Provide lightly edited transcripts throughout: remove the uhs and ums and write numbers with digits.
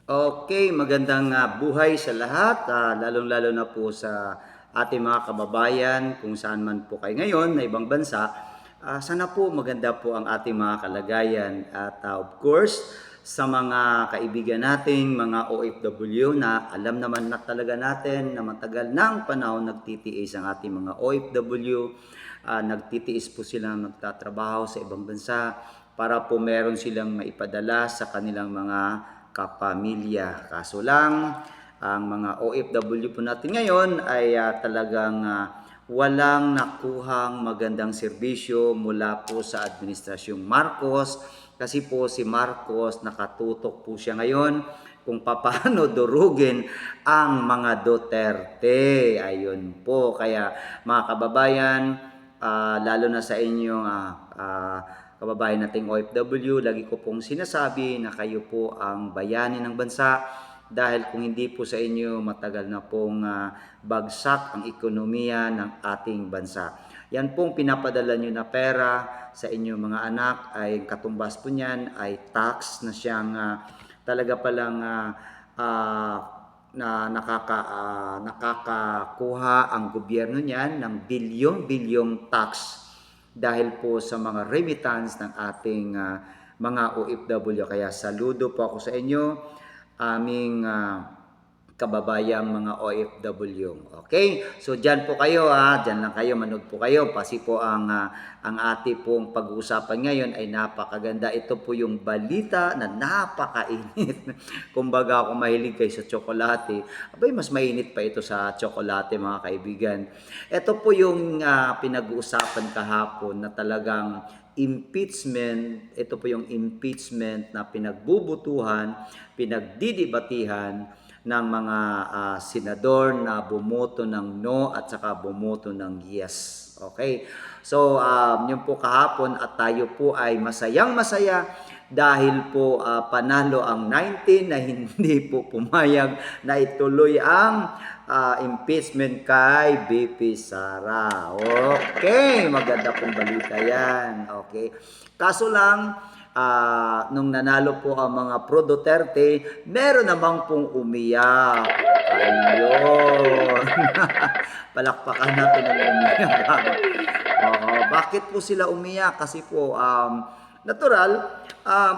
Okay, magandang buhay sa lahat, lalong-lalo na po sa ating mga kababayan kung saan man po kayo ngayon na ibang bansa. Sana po maganda po ang ating mga kalagayan at of course sa mga kaibigan nating mga OFW na alam naman na talaga natin na matagal ng panahon nagtitiis ang ating mga OFW. Nagtitiis po sila nagtatrabaho sa ibang bansa para po meron silang maipadala sa kanilang mga kapamilya. Kaso lang, ang mga OFW po natin ngayon ay talagang walang nakuhang magandang serbisyo mula po sa Administrasyong Marcos. Kasi po si Marcos nakatutok po siya ngayon kung paano durugin ang mga Duterte. Ayun po. Kaya mga kababayan, lalo na sa inyong kababayan nating OFW, lagi ko pong sinasabi na kayo po ang bayani ng bansa dahil kung hindi po sa inyo matagal na pong bagsak ang ekonomiya ng ating bansa. Yan pong pinapadala nyo na pera sa inyong mga anak ay katumbas po niyan ay tax na siyang talaga palang nakakakuha ang gobyerno niyan ng bilyong-bilyong tax dahil po sa mga remittance ng ating mga OFW. Kaya saludo po ako sa inyo, aming kababayang mga OFW. Okay? So diyan po kayo diyan lang kayo, manood po kayo. Kasi po ang ating pong pag-uusapan ngayon ay napakaganda. Ito po yung balita na napakainit. Kumbaga kung mahilig kayo sa tsokolate, abay mas mainit pa ito sa tsokolate mga kaibigan. Ito po yung pinag-uusapan kahapon na talagang impeachment. Ito po yung impeachment na pinagbubutuhan, pinagdidibatihan ng mga senador na bumoto ng no at saka bumoto ng yes. Okay? So, yun po kahapon at tayo po ay masayang-masaya dahil po panalo ang 19 na hindi po pumayag na ituloy ang impeachment kay BP Sara. Okay, maganda pong balita yan. Okay. Kaso lang, nung nanalo po ang mga pro Duterte, meron namang pong umiyak. Ayun. Palakpakan natin ang umiyak. Bakit po sila umiyak? Kasi po, natural,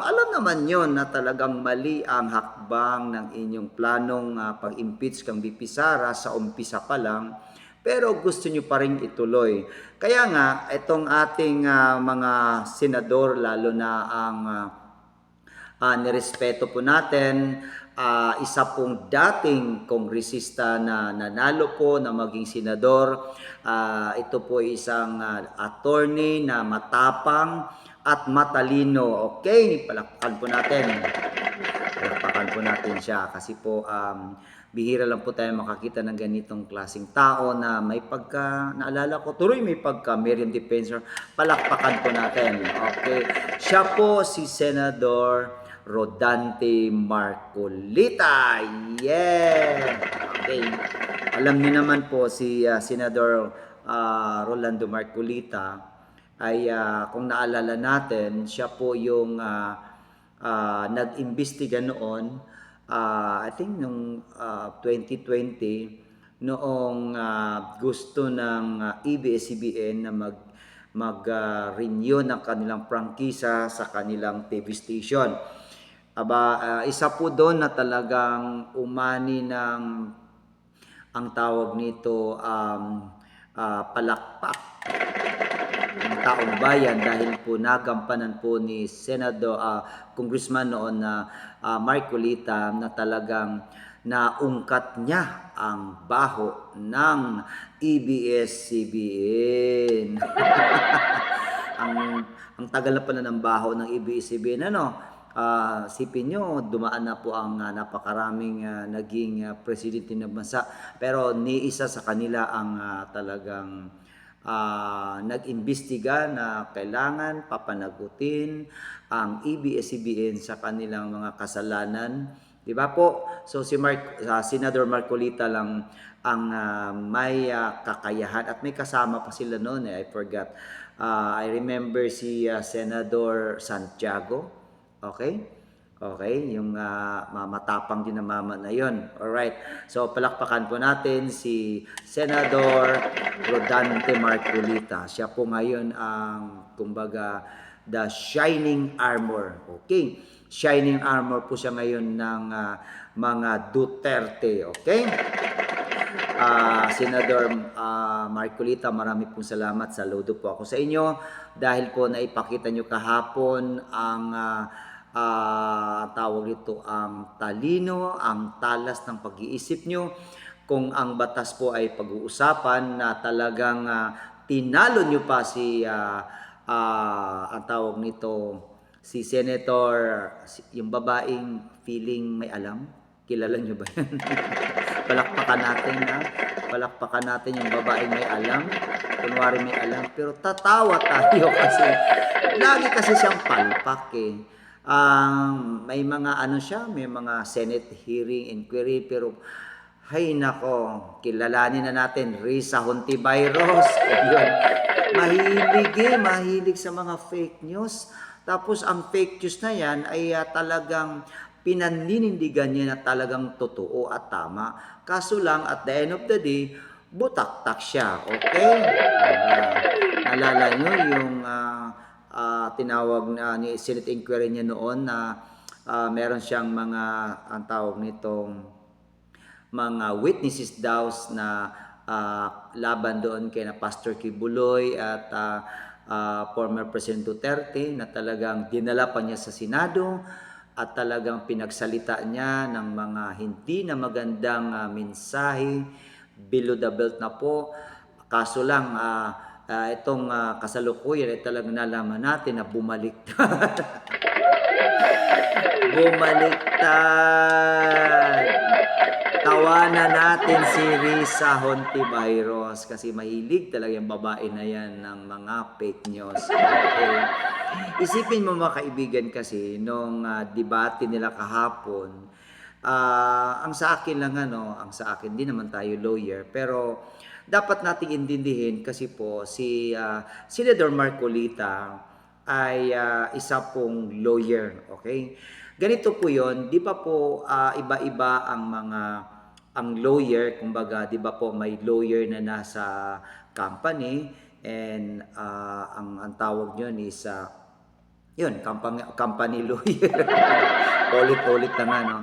alam naman yon na talagang mali ang hakbang ng inyong planong pag-impeach kang BP Sara sa umpisa pa lang, pero gusto nyo pa rin ituloy. Kaya nga, itong ating mga senador, lalo na ang nirespeto po natin, isa pong dating kongresista na nanalo po na maging senador. Ito po isang attorney na matapang at matalino. Okay, palakpakan po natin. Palakpakan po natin siya kasi po bihira lang po tayo makakita ng ganitong klaseng tao na may pagka, naalala ko, tuloy may pagka Merian Defensor. Palakpakan po natin. Okay, siya po si Senador Rodante Marcolita. Yeah! Okay. Alam niyo naman po si Senador Rolando Marcolita ay kung naalala natin, siya po yung nag-imbestiga noon, I think nung 2020, noong gusto ng ABS-CBN na mag-renew ng kanilang prangkisa sa kanilang TV station. Isa po doon na talagang umani ng ang tawag nito palakpak ng taong bayan dahil po nagampanan po ni Senador Congressman noon na Marcolita na talagang naungkat niya ang baho ng ABS-CBN. ang tagal na pala ng baho ng ABS-CBN, sipin nyo, dumaan na po ang napakaraming naging presidente ng bansa. Pero ni isa sa kanila ang talagang nag-imbestiga na kailangan papanagutin ang ABS-CBN sa kanilang mga kasalanan. Di ba po? So si Senador Marcolita lang ang may kakayahan at may kasama pa sila noon. I forgot. I remember si Senador Santiago. Okay? Okay, yung matapang din na mama na yon. Alright, so palakpakan po natin si Senador Rodante Marcolita. Siya po ngayon ang, kumbaga, the shining armor. Okay, shining armor po siya ngayon ng mga Duterte. Okay, Senador Marcolita, marami pong salamat. Saludo po ako sa inyo dahil po naipakita nyo kahapon ang tawag nito, ang talino, ang talas ng pag-iisip nyo. Kung ang batas po ay pag-uusapan na talagang tinalo nyo pa si ang tawag nito, si Senator, yung babaeng feeling may alam. Kilala nyo ba yan? Palakpakan natin, ha? Palakpakan natin yung babaeng may alam. Kunwari may alam. Pero tatawa tayo kasi lagi kasi siyang palpak eh. May mga ano siya, may mga Senate hearing, inquiry, pero hay nako, kilalanin na natin, Risa Hontiveros. Yun. Mahilig sa mga fake news. Tapos ang fake news na yan ay talagang pinaninindigan niya na talagang totoo at tama. Kaso lang, at the end of the day, butaktak siya. Okay? Naalala nyo yung tinawag na ni Senate inquiry niya noon na meron siyang mga, ang tawag nitong, mga witnesses daw na laban doon kay na Pastor Kibuloy at former President Duterte na talagang dinala pa niya sa Senado at talagang pinagsalita niya ng mga hindi na magandang mensahe, below the belt na po. Kaso lang, itong kasalukuyan ay talagang nalaman natin na bumaliktad. Bumaliktad. Tawanan natin si Risa Hontiveros kasi mahilig talaga yung babae na yan ng mga fake news. Okay. Isipin mo mga kaibigan kasi nung debate nila kahapon, ang sa akin lang ang sa akin, di naman tayo lawyer, pero dapat nating intindihin kasi po si Senador Marcolita ay isa pong lawyer, okay? Ganito po 'yon, 'di ba po iba-iba ang lawyer, kumbaga 'di ba po may lawyer na nasa company and ang tawag niyon is yun, company lawyer. Ulit-ulit na nga, no?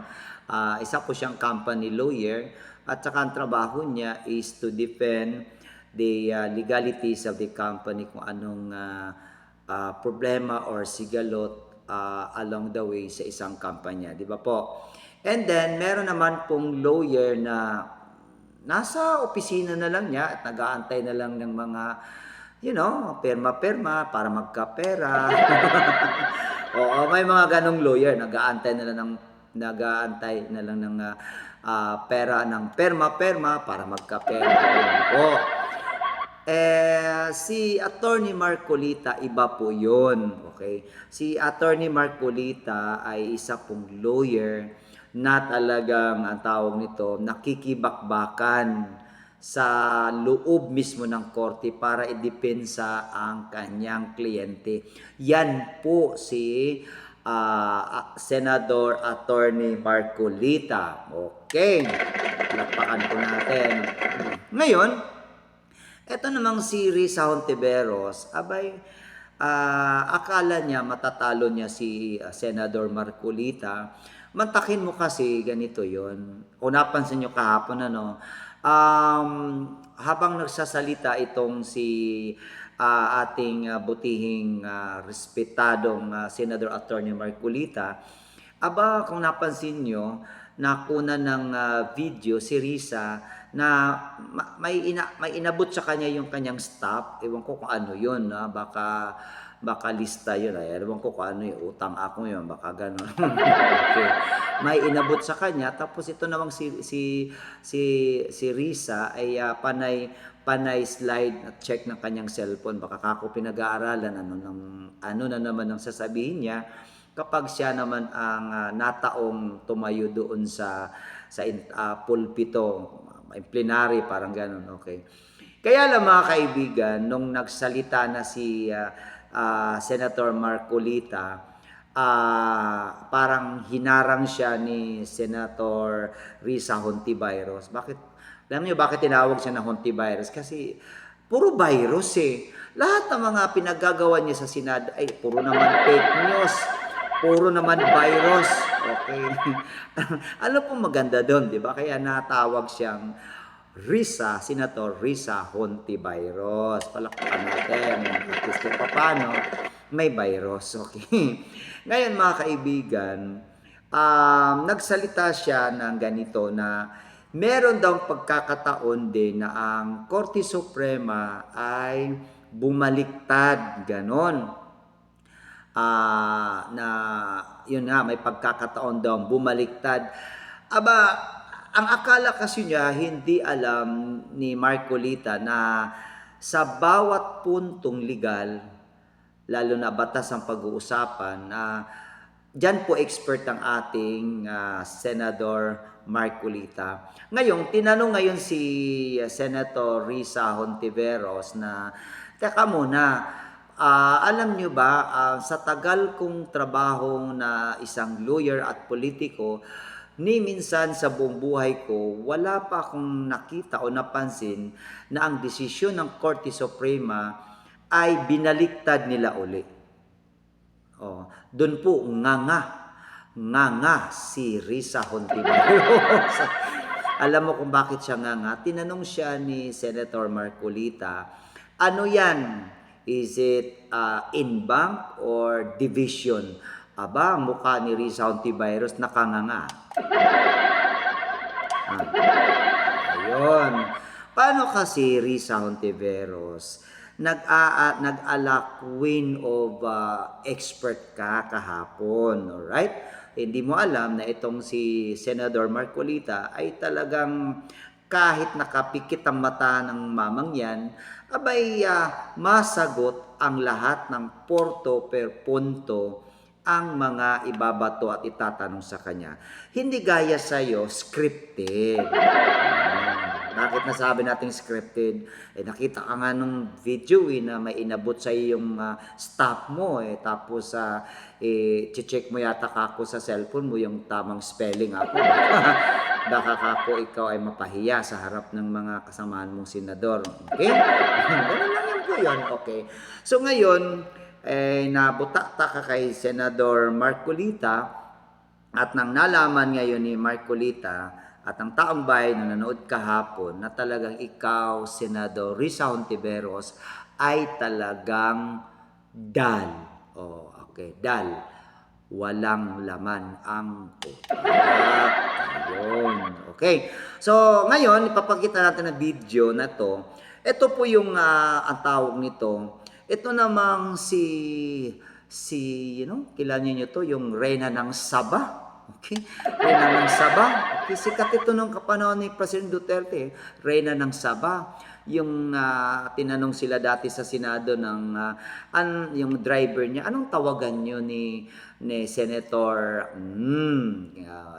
Isa po siyang company lawyer at saka ang trabaho niya is to defend the legalities of the company kung anong problema or sigalot along the way sa isang kampanya, di ba po? And then, meron naman pong lawyer na nasa opisina na lang niya at nag-aantay na lang ng mga, perma-perma para magkapera. Oo, may mga ganong lawyer, nag-aantay na lang ng pera ng perma-perma para magkapera. Yun po. Si Attorney Marcolita, iba po yun. Okay? Si Attorney Marcolita ay isa pong lawyer na talagang, ang tawag nito, nakikibakbakan sa loob mismo ng korte para idepensa ang kanyang kliyente. Yan po si Senador Attorney Marcolita. Okay. Lapakan po natin. Ngayon, eto namang si Risa Hontiveros, abay, akala niya matatalo niya si Senador Marcolita. Mantakin mo kasi ganito yon. Kung napansin nyo kahapon, habang nagsasalita itong si ating butihing respetadong Senador Attorney Marcolita, kung napansin nyo, nakuna ng video si Risa na may inabot sa kanya yung kanyang staff. Ewan ko kung ano yun, baka lista yun. Ewan ko kung ano yung utang ako yun, baka gano'n. Okay. May inabot sa kanya, tapos ito namang si Risa ay panay slide at check ng kanyang cellphone. Baka kako pinag-aaralan, ano na naman ang sasabihin niya kapag siya naman ang nataong tumayo doon sa pulpito, plenary, parang ganun, okay. Kaya lang mga kaibigan, nung nagsalita na si Senator Marcolita, parang hinarang siya ni Senator Risa Hontiveros. Alam niyo bakit tinawag siya na Hontiveros? Kasi puro virus eh. Lahat ng mga pinaggagawa niya sa Senado ay puro naman fake news. Puro naman virus. Okay. Ano pong maganda doon, di ba? Kaya natawag siyang Senator Risa Hontiveros. Palakpakan natin. At least pa paano, may virus. Okay. Ngayon mga kaibigan, nagsalita siya ng ganito na meron daw pagkakataon din na ang Korte Suprema ay bumaliktad, ganon. Na yun nga, may pagkakataon daw bumaliktad. Aba, ang akala kasi niya, hindi alam ni Marcolita na sa bawat puntong legal, lalo na batas ang pag-uusapan, dyan po expert ang ating Senador Marcolita. Ngayon, tinanong ngayon si Senator Risa Hontiveros na, teka muna, alam nyo ba, sa tagal kong trabaho na isang lawyer at politiko, ni minsan sa buong buhay ko, wala pa akong nakita o napansin na ang desisyon ng Korte Suprema ay binaliktad nila uli. Doon po, nga si Risa Hontiveros. Alam mo kung bakit siya nga? Tinanong siya ni Senator Marcolita, ano yan? Is it in bank or division? Aba, ang mukha ni Risa Hontiveros nakanganga. Ayun. Paano kasi Risa Hontiveros nag-ala queen of expert ka kahapon, alright? Hindi mo alam na itong si Senador Marcolita ay talagang kahit nakapikit ang mata ng mamang yan, abay masagot ang lahat ng porto per punto ang mga ibabato at itatanong sa kanya. Hindi gaya sa'yo, scripted. Bakit nasabi natin scripted? Nakita ka nga nung video na may inabot sa yung staff mo. Tapos, check mo yata kako sa cellphone mo yung tamang spelling ako. Baka kako ikaw ay mapahiya sa harap ng mga kasamaan mong senador. Okay? Ganun lang yan po yun. Okay. So, ngayon, nabutakta ka kay Senador Marcolita at nang nalaman ngayon ni Marcolita at ang taong bayan na nanood kahapon na talagang ikaw, Senador Risa Hontiveros, ay talagang dal. Okay, dal. Walang laman ang utak. Ayun. Okay. So, ngayon, ipapakita natin na video na to. Ito po yung ang tawag nito. Ito namang kilala niyo to, yung Reyna ng Sabah. Okay? Reyna ng Sabah. Okay, sikat ito nung kapanahon ni President Duterte. Reyna ng Sabah. Yung tinanong sila dati sa Senado ng yung driver niya, anong tawagan niyo ni Senator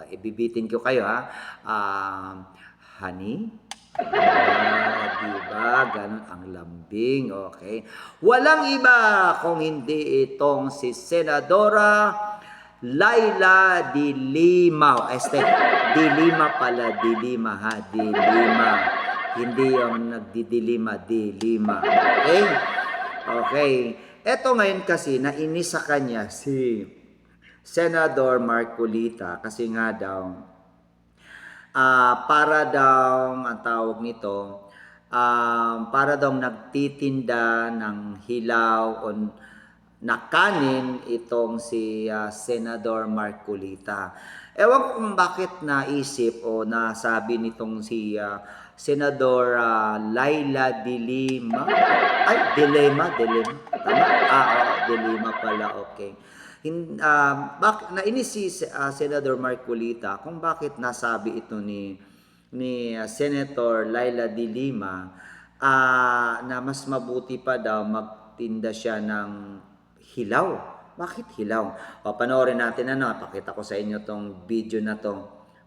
ibibitin ko kayo honey? Diba? Ganun ang lambing. Okay. Walang iba kung hindi itong si Senadora Laila de Lima. De Lima pala. De Lima ha. De Lima. Hindi yung nagdidilima. De Lima. Okay? Okay. Eto ngayon kasi, nainis sa kanya si Senador Marcolita kasi nga daw, para daw, ang tawag nito, para daw nagtitinda ng hilaw o na kanin itong si Senador Marcolita. Ewan ko kung bakit naisip o nasabi nitong si Senador Laila de Lima. Tama? De Lima pala, okay. Nainis si Senador Marcolita kung bakit nasabi ito ni Senator Laila de Lima na mas mabuti pa daw magtinda siya ng hilaw. Bakit hilaw? Panoorin natin pakita ko sa inyo tong video na to.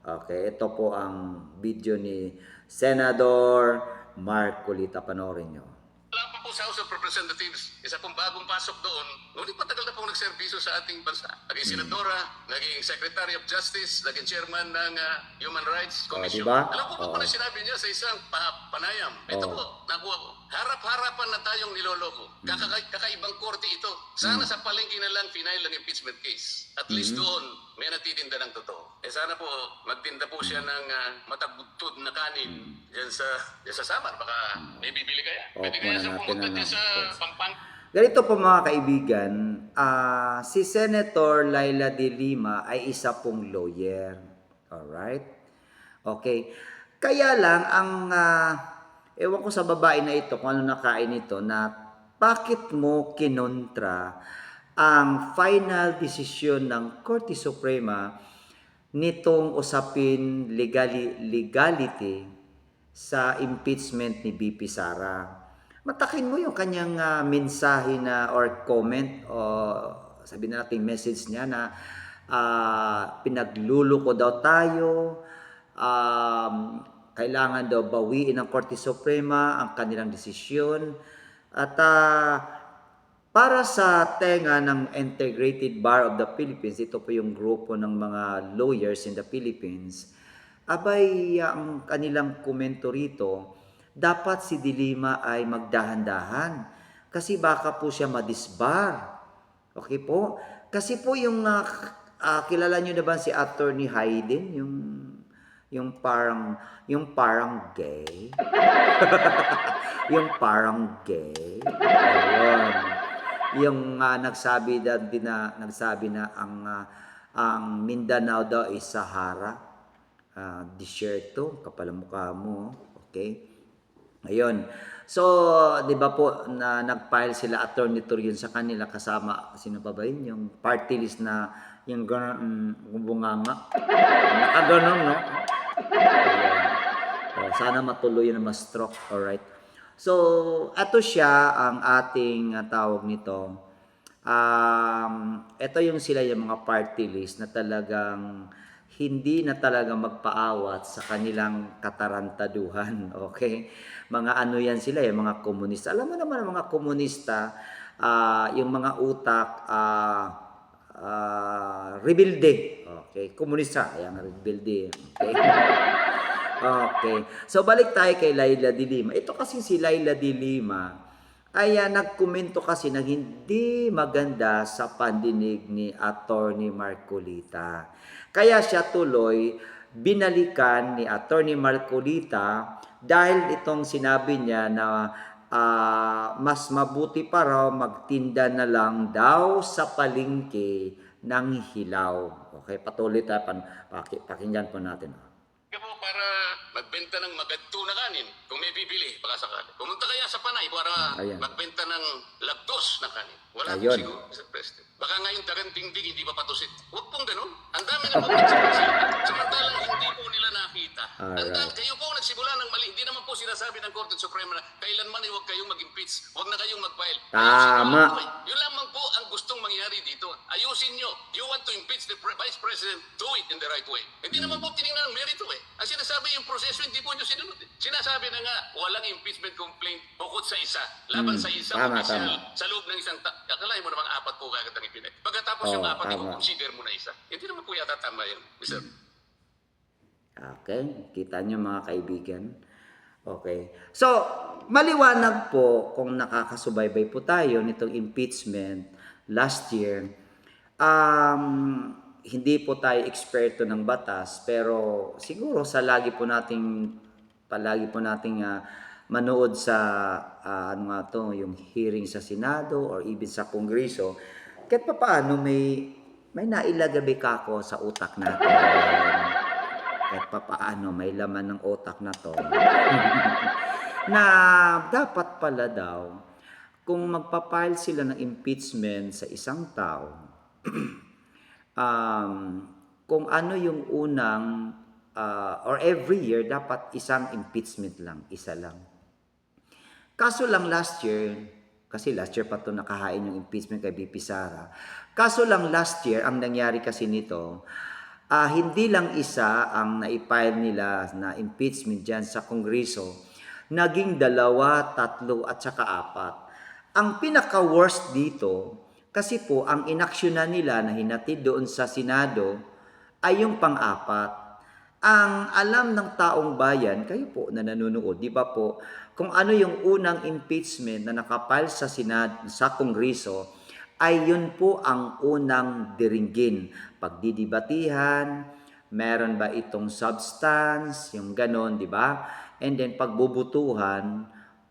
Okay, ito po ang video ni Senador Marcolita. Panoorin nyo. Wala pa po sa House of Representatives. Isa pong bagong pasok doon. Ngunit matagal na pong nagserbisyo sa ating bansa. Naging senadora, naging Secretary of Justice, naging chairman ng Human Rights Commission. diba? Alam ko pa pala sinabi niya sa isang panayam. Ito po, nakuha ko. Harap-harapan na tayong niloloko. Kakaibang korte ito. Sana sa palengke na lang final ng impeachment case. At least doon, may natitinda ng totoo. Sana po, magtinda po siya ng matagutod na kanin dyan sa Samar. Baka may bibili kaya. Pwede kaya siya pumunta dyan sa Pampang. Ganito po mga kaibigan, si Senator Laila de Lima ay isa pong lawyer. Alright? Okay. Kaya lang, ewan ko sa babae na ito, kung ano nakain ito, na bakit mo kinontra ang final decision ng Korte Suprema nitong usapin legality sa impeachment ni BP Sara. Matakin mo yung kanyang mensahe na or comment o sabi na natin message niya na pinagluluko daw tayo, kailangan daw bawiin ng Korte Suprema ang kanilang desisyon at para sa tenga ng Integrated Bar of the Philippines, ito po yung grupo ng mga lawyers in the Philippines, abay ang kanilang komento rito, dapat si De Lima ay magdahan-dahan kasi baka po siya madisbar. Okay po? Kasi po yung kilala niyo na ba si Attorney Hayden, yung parang gay. Yung parang gay. Ayun. Yung nagsabi na ang Mindanao daw is Sahara. Disyerto, kapal ang mukha mo. Okay? Ayun. So, 'di ba po na nag-file sila Attorney Torion sa kanila kasama sino pa ba yun? Yung party list na yung gano'n bunganga. Nakaganon, no? Ayun. Sana matuloy na ma-stroke. Alright. So, ato siya ang ating tawag nito. Ito yung sila yung mga party list na talagang hindi na talaga magpaawat sa kanilang katarantaduhan. Okay? Mga ano yan sila, yung mga komunista. Alam mo naman ang mga komunista, yung mga utak, rebelde. Okay? Komunista, ayan, rebelde. Okay? Okay. So, balik tayo kay Laila de Lima. Ito kasi si Laila de Lima ay nagkomento kasi ng hindi maganda sa pandinig ni Attorney Marcolita. Kaya siya tuloy binalikan ni Attorney Marcolita dahil itong sinabi niya na mas mabuti pa raw magtinda na lang daw sa palengke ng hilaw. Okay, patuloy tayo. Pakinggan po natin. Para magbenta ng magadto na kanin kung may bibili baka sakali. Pumunta kaya sa Panay para magbenta ng lagdos na kanin. Wala po siguro, Mr. President. Baka ngayon tagang dingding hindi pa patusit. Huwag pong ganun. Ang dami na pong nagsimulan. Samantalang hindi po nila nakita. Kayo po nagsimula ng mali. Hindi naman po sinasabi ng Korte Suprema na kailanman ay huwag kayong mag-impeach. Huwag na kayong mag-file. Tama. Yun lamang po ang gustong mangyari dito. Ayusin nyo. You want to impeach the Vice President, do it in the right way. Hindi naman po tinignan ang merito eh. Ang sinasabi yung proseso, hindi po nyo sinunod. Sinasabi na nga, walang impeachment complaint bukod sa isa. Laban sa isang opisyal sa loob ng isang akalain mo namang apat po kagad ang ipinag. Pagkatapos yung apat, i-consider mo na isa. Hindi naman po yata tama yun, Mr. Okay, kita nyo mga kaibigan. Okay. So, maliwanag po kung nakakasubaybay po tayo nitong impeachment last year. Hindi po tayo eksperto ng batas, pero siguro sa palagi po nating manood sa yung hearing sa Senado or even sa Kongreso, kahit pa paano may nailagabi ka ako sa utak natin. Kahit pa paano may laman ng utak na to. Na dapat pala daw, kung magpapile sila ng impeachment sa isang tao, kung ano yung unang, or every year, dapat isang impeachment lang, isa lang. Kaso lang last year, kasi last year pa ito nakahain yung impeachment kay BP Sara. Kaso lang last year, ang nangyari kasi nito, hindi lang isa ang naipile nila na impeachment dyan sa Kongreso, naging 2, 3 at saka 4. Ang pinaka-worst dito, Kasi po, ang inaksyonan nila na hinatid doon sa Senado ay yung pang-apat. Ang alam ng taong bayan, kayo po na nanonood, di ba po, kung ano yung unang impeachment na nakapile sa Senado, sa Kongreso, ay yun po ang unang diringgin. Pagdidibatihan, meron ba itong substance, yung ganon, di ba? And then pagbubutuhan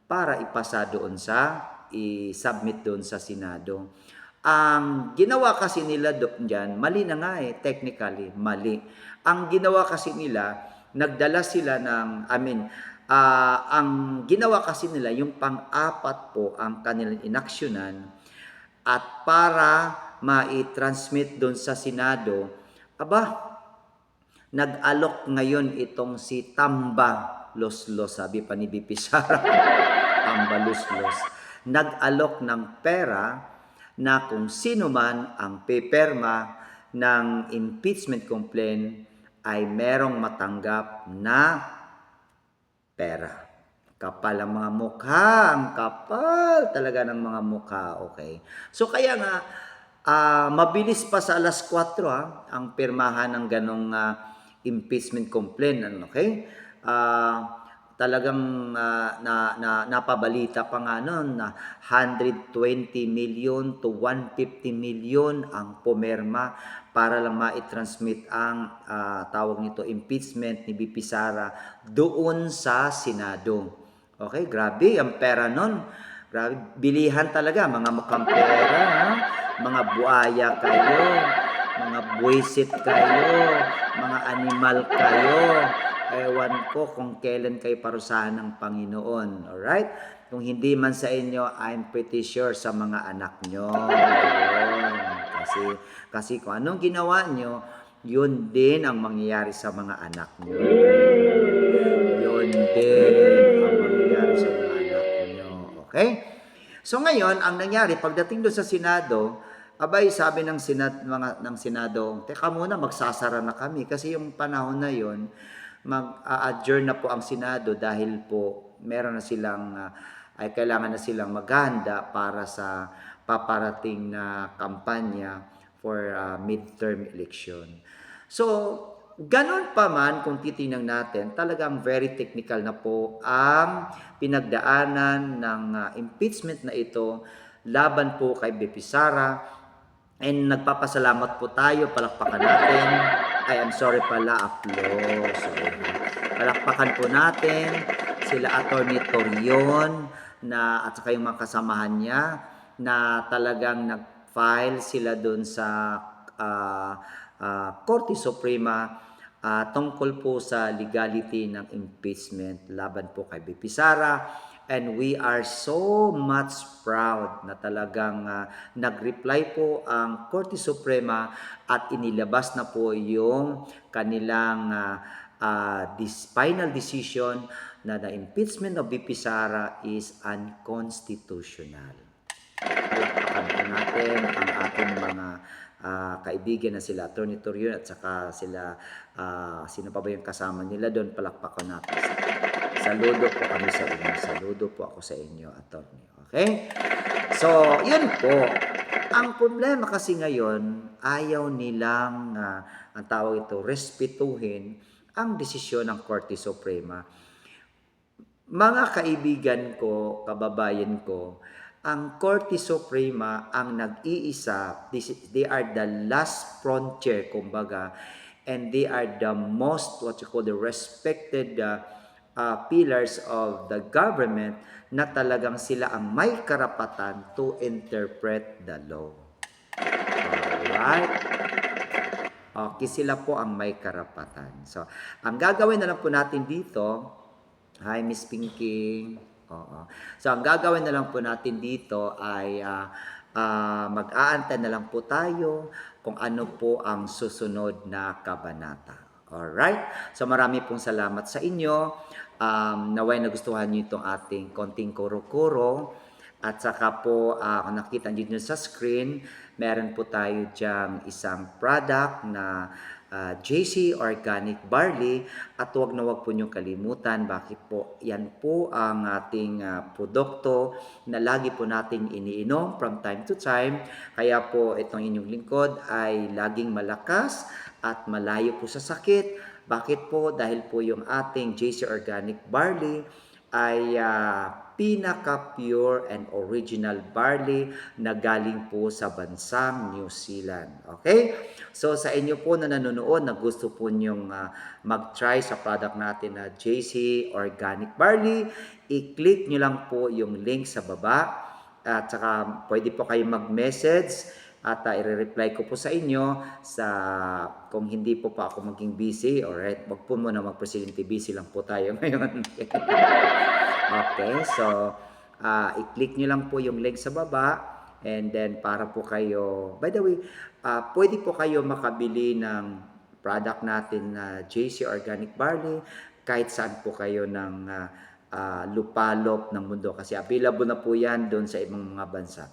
para ipasa doon sa, i-submit doon sa Senado. Ang ginawa kasi nila diyan, mali na nga technically, mali. Ang ginawa kasi nila, nagdala sila ng, ang ginawa kasi nila, yung pang-apat po ang kanilang inaksyonan at para ma-transmit doon sa Senado, nag-alok ngayon itong si Tamba Loslos, sabi pa ni BP Sara, Tamba Loslos, nag-alok ng pera na kung sino man ang pipirma ng impeachment complaint ay merong matanggap na pera. Kapal ang mga mukha, ang kapal talaga ng mga mukha, okay? So kaya nga, mabilis pa sa alas 4 ang pirmahan ng ganong impeachment complaint, okay? Talagang napabalita pa nga noon na 120 million to 150 million ang pumirma para lang ma-transmit ang tawag nito impeachment ni BP Sara doon sa Senado. Okay, grabe ang pera noon. Grabe, bilihan talaga mga mukhang pera, ha? Mga buaya kayo, mga buwisit kayo, mga animal kayo. Ewan ko kung kailan kayo parusahan ng Panginoon. Alright? Kung hindi man sa inyo, I'm pretty sure sa mga anak nyo. Ayun. Kasi kung anong ginawa nyo, yun din ang mangyayari sa mga anak nyo. Yun din ang mangyayari sa mga anak nyo. Okay? So ngayon, ang nangyari, pagdating doon sa Senado, sabi ng Senado, teka muna, magsasara na kami. Kasi yung panahon na yon, mag-adjourn na po ang Senado dahil po meron na silang ay kailangan na silang maghanda para sa paparating na kampanya for midterm election. So, ganun pa man kung titingnan natin, talagang very technical na po ang pinagdaanan ng impeachment na ito laban po kay BP Sara. And nagpapasalamat po tayo, palakpakan natin. Applause. Palakpakan po natin sila Attorney Torion at saka yung mga kasamahan niya na talagang nag-file sila doon sa Korte Suprema tungkol po sa legality ng impeachment laban po kay BP Sara. And we are so much proud na talagang nag-reply po ang Korte Suprema at inilabas na po yung kanilang final decision na the impeachment of BP Sara is unconstitutional. Palakpakan po natin ang ating mga kaibigan na sila Attorney Torion at saka sila sino pa ba yung kasama nila doon, palakpakan natin. Saludo po kami sa inyo. Saludo po ako sa inyo, Attorney. Okay? So, yun po. Ang problema kasi ngayon, ayaw nilang, ang tawag ito, respetuhin ang desisyon ng Korte Suprema. Mga kaibigan ko, kababayan ko, ang Korte Suprema ang nag-iisa, they are the last frontier, kumbaga, and they are the most, the respected pillars of the government na talagang sila ang may karapatan to interpret the law. Alright? Okay, sila po ang may karapatan. So, ang gagawin na lang po natin dito, hi Miss Pinky. So, ang gagawin na lang po natin dito ay mag-aantay na lang po tayo kung ano po ang susunod na kabanata. Alright? So marami pong salamat sa inyo. Naway nagustuhan niyo itong ating konting kuro-kuro. At saka po, kung nakita niyo sa screen, meron po tayo diyang isang product na JC Organic Barley. At huwag na huwag po niyong kalimutan, bakit po? Yan po ang ating produkto na lagi po nating iniinom from time to time. Kaya po itong inyong lingkod ay laging malakas at malayo po sa sakit. Bakit po? Dahil po yung ating JC Organic Barley ay pinaka-pure and original barley na galing po sa bansang New Zealand. Okay? So sa inyo po na nanonood na gusto po nyong mag-try sa product natin na JC Organic Barley, i-click nyo lang po yung link sa baba at saka pwede po kayo mag-message at i-reply ko po sa inyo kung hindi po pa ako maging busy. Alright, wag po muna mag-presidente, busy lang po tayo ngayon. Okay, so i-click nyo lang po yung link sa baba and then para po kayo, by the way, pwede po kayo makabili ng product natin na JC Organic Barley kahit saan po kayo ng lupalop ng mundo kasi available na po yan doon sa ibang mga bansa.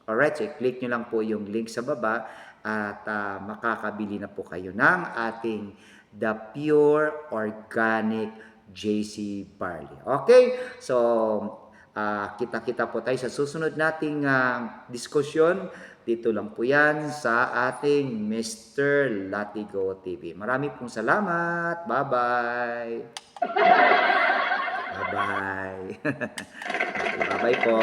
Alright, so i-click nyo lang po yung link sa baba at makakabili na po kayo ng ating The Pure Organic JC Barley. Okay? So, kita-kita po tayo sa susunod nating diskusyon. Dito lang po yan sa ating Mr. Latigo TV. Marami pong salamat. Bye-bye. Bye-bye. Bye-bye po.